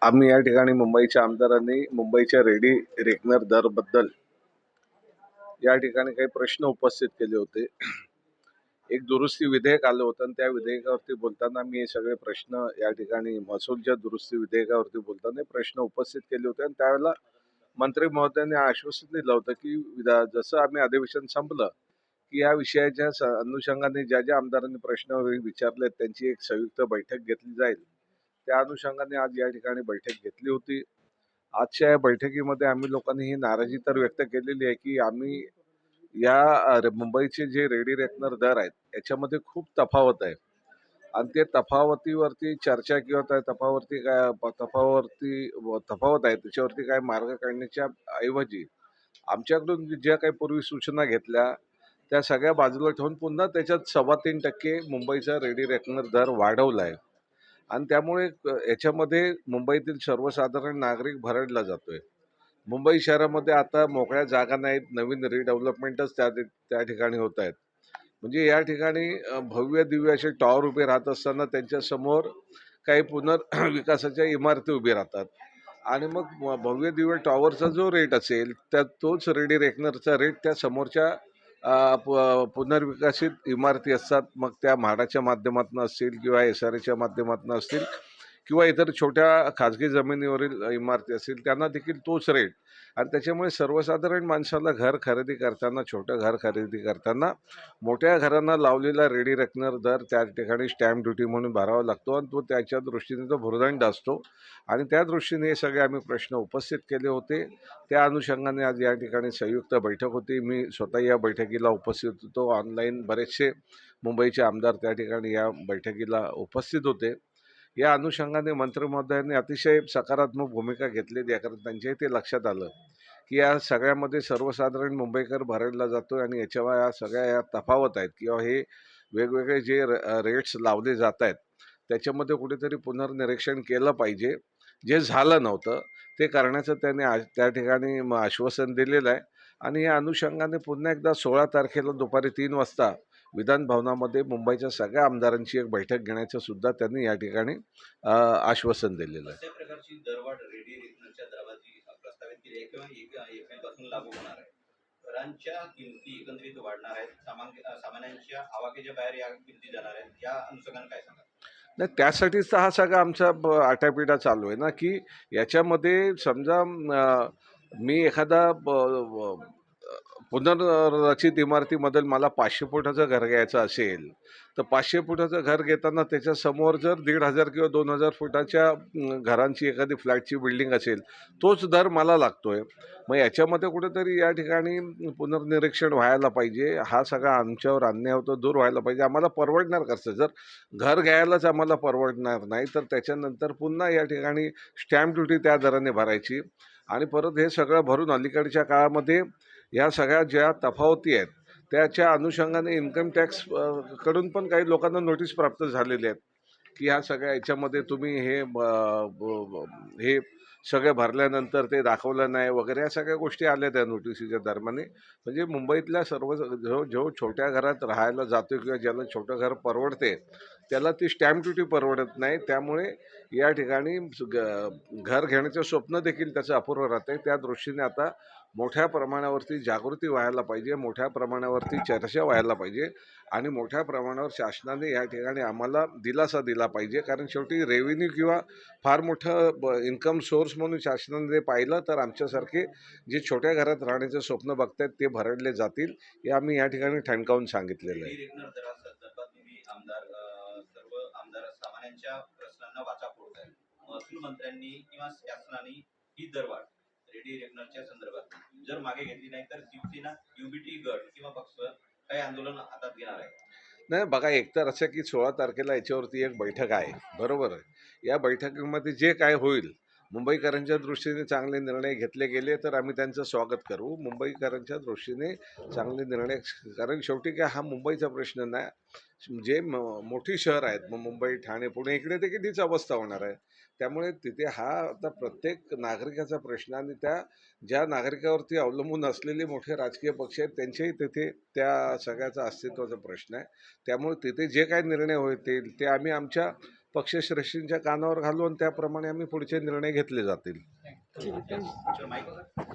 आम्ही या ठिकाणी मुंबईच्या आमदारांनी मुंबईच्या रेडी रेकनर दरबद्दल या ठिकाणी काही प्रश्न उपस्थित केले होते. एक दुरुस्ती विधेयक आलं होतं आणि त्या विधेयकावरती बोलताना मी हे सगळे प्रश्न या ठिकाणी महसूलच्या दुरुस्ती विधेयकावरती बोलताना प्रश्न उपस्थित केले होते आणि त्यावेळेला मंत्री महोदयांनी आश्वासन दिलं होतं की जसं आम्ही अधिवेशन संपलं की या विषयाच्या अनुषंगाने ज्या ज्या आमदारांनी प्रश्न विचारले त्यांची एक संयुक्त बैठक घेतली जाईल. त्या अनुषंगाने आज या ठिकाणी बैठक घेतली होती. आजच्या या बैठकीमध्ये आम्ही लोकांनी ही नाराजी तर व्यक्त केलेली आहे की आम्ही या मुंबईचे जे रेडी रेकनर दर आहेत याच्यामध्ये खूप तफावत आहे आणि ते तफावतीवरती चर्चा किंवा त्या तफावत आहे त्याच्यावरती काय मार्ग काढण्याच्या ऐवजी आमच्याकडून ज्या काही पूर्वी सूचना घेतल्या त्या सगळ्या बाजूला ठेवून पुन्हा त्याच्यात 3.25% मुंबईचा रेडी रेकनर दर वाढवला आहे आणि त्यामुळे याच्यामध्ये मुंबईतील सर्वसाधारण नागरिक भरडला जातोय. मुंबई शहरामध्ये आता मोकळ्या जागा नाहीत, नवीन रिडेव्हलपमेंटच त्या ठिकाणी होत आहेत. म्हणजे या ठिकाणी भव्य दिव्य असे टॉवर उभे राहत असताना त्यांच्या समोर काही पुनर्विकासाच्या इमारती उभी राहतात आणि मग भव्य दिव्य टॉवरचा जो रेट असेल त्या तोच रेडी रेकनरचा रेट त्या समोरच्या पुनर्विकसित इमारती असतात, मग त्या म्हाडाच्या माध्यमातून असतील किंवा SRAच्या माध्यमातून असतील किंवा इतर छोट्या खाजगी जमिनीवरील इमारती असतील त्यांना देखील तोच रेट आणि त्याच्यामुळे सर्वसाधारण माणसाला घर खरेदी करताना, छोटं घर खरेदी करताना मोठ्या घरांना लावलेला रेडी रेकनर दर त्या ठिकाणी स्टॅम्प ड्युटी म्हणून भरावा लागतो आणि तो त्याच्या दृष्टीने तो भुर्दंड असतो आणि त्या दृष्टीने हे सगळे आम्ही प्रश्न उपस्थित केले होते. त्या अनुषंगाने आज या ठिकाणी संयुक्त बैठक होती. मी स्वतः या बैठकीला उपस्थित होतो. ऑनलाईन बरेचसे मुंबईचे आमदार त्या ठिकाणी या बैठकीला उपस्थित होते. या अनुषंगाने मंत्री महोदयांनी अतिशय सकारात्मक भूमिका घेतलेली आहे, कारण त्यांच्याही ते लक्षात आलं की या सगळ्यामध्ये सर्वसाधारण मुंबईकर भरडला जातोय आणि या सगळ्या या तफावत आहेत किंवा हे वेगवेगळे जे रेट्स लावले जात आहेत त्याच्यामध्ये कुठेतरी पुनर्निरीक्षण केलं पाहिजे. जे झालं नव्हतं ते करण्याचं त्याने त्या ठिकाणी आश्वासन दिलेलं आहे आणि या अनुषंगाने पुन्हा एकदा 16 तारखेला दुपारी 3 वाजता विधान भवनामध्ये मुंबईच्या सगळ्या आमदारांची एक बैठक घेण्याचं सुद्धा त्यांनी या ठिकाणी आश्वासन दिलेलं आहे. प्रकारची दरवाढ रेडी रेकनरच्या दराची प्रस्तावित केली आहे किंवा एप्रिलपासून लागू होणार आहे. घरांच्या किमती एकंदरीत वाढणार आहेत, सामान्यांच्या आवाक्याच्या बाहेर या किमती जाणार आहेत. या अनुषंगाने काय सांगा? नाही, त्यासाठीच तर हा सगळा आमचा आटापिटा चालू आहे ना, की याच्यामध्ये समजा मी एखादा पुनर्रचित इमारतीमध्ये मला 500 फुटाचं घर घ्यायचं असेल तर 500 फुटाचं घर घेताना त्याच्यासमोर जर 1,500 किंवा 2,000 फुटाच्या घरांची एखादी फ्लॅटची बिल्डिंग असेल तोच दर मला लागतोय. मग याच्यामध्ये कुठेतरी या ठिकाणी पुनर्निरीक्षण व्हायला पाहिजे. हा सगळा आमच्यावर अन्याय होतो दूर व्हायला पाहिजे. आम्हाला परवडणार कसं? जर घर घ्यायलाच आम्हाला परवडणार नाही तर त्याच्यानंतर पुन्हा या ठिकाणी स्टॅम्प ड्युटी त्या दराने भरायची आणि परत हे सगळं भरून अलीकडच्या काळामध्ये या सगळ्या ज्या तफावती आहेत त्याच्या अनुषंगाने इन्कम टॅक्स कडून पण काही लोकांना नोटीस प्राप्त झालेली आहेत की ह्या सगळ्या याच्यामध्ये तुम्ही हे सगळे भरल्यानंतर ते दाखवलं नाही वगैरे या सगळ्या गोष्टी आल्या त्या नोटिसीच्या दरम्याने. म्हणजे मुंबईतल्या सर्व जो छोट्या घरात राहायला जातो किंवा ज्याला छोटं घर परवडते त्याला ती स्टॅम्प ड्युटी परवडत नाही. त्यामुळे या ठिकाणी घर घेण्याचं स्वप्न देखील त्याचं अपूर्व राहते. त्या दृष्टीने आता मोठ्या प्रमाणावरती जागृती व्हायला पाहिजे, मोठ्या प्रमाणावरती चर्चा व्हायला पाहिजे आणि मोठ्या प्रमाणावर शासनाने या ठिकाणी आम्हाला दिलासा दिला पाहिजे. कारण शेवटी रेव्हेन्यू किंवा फार मोठं इन्कम सोर्स म्हणून शासनाने पाहिलं तर आमच्यासारखे जे छोट्या घरात राहण्याचं स्वप्न बघतायत ते भरडले जातील हे आम्ही या ठिकाणी ठणकावून सांगितलेलं आहे. सर्व आमदार सामान्यांच्या प्रश्नांना वाचा फोडत आहेत. महसूल मंत्र्यांनी किंवा शासनाने ही दरवाढ रेडी रेकनरच्या संदर्भात जर मागे घेतली नाही तर शिवसेना युबीटी गट किंवा पक्ष काही आंदोलन हातात घेणार आहे. नाही बघा, एकतर असं की 16 तारखेला याच्यावरती एक बैठक आहे, बरोबर आहे. या बैठकीमध्ये जे काय होईल मुंबईकरांच्या दृष्टीने चांगले निर्णय घेतले गेले तर आम्ही त्यांचं स्वागत करू. मुंबईकरांच्या दृष्टीने चांगले निर्णय, कारण शेवटी काय हा मुंबईचा प्रश्न नाही, जे मोठी शहर आहेत मग मुंबई, ठाणे, पुणे इकडे देखील तीच अवस्था होणार आहे. त्यामुळे तिथे हा आता प्रत्येक नागरिकाचा प्रश्न आणि त्या ज्या नागरिकावरती अवलंबून असलेले मोठे राजकीय पक्ष आहेत त्यांच्याही तिथे त्या सगळ्याचा अस्तित्वाचा प्रश्न आहे. त्यामुळे तिथे जे काही निर्णय होतील ते आम्ही आमच्या पक्षश्रेष्ठींच्या कानावर घालून त्याप्रमाणे आम्ही पुढचे निर्णय घेतले जातील. ठीक आहे. माहिती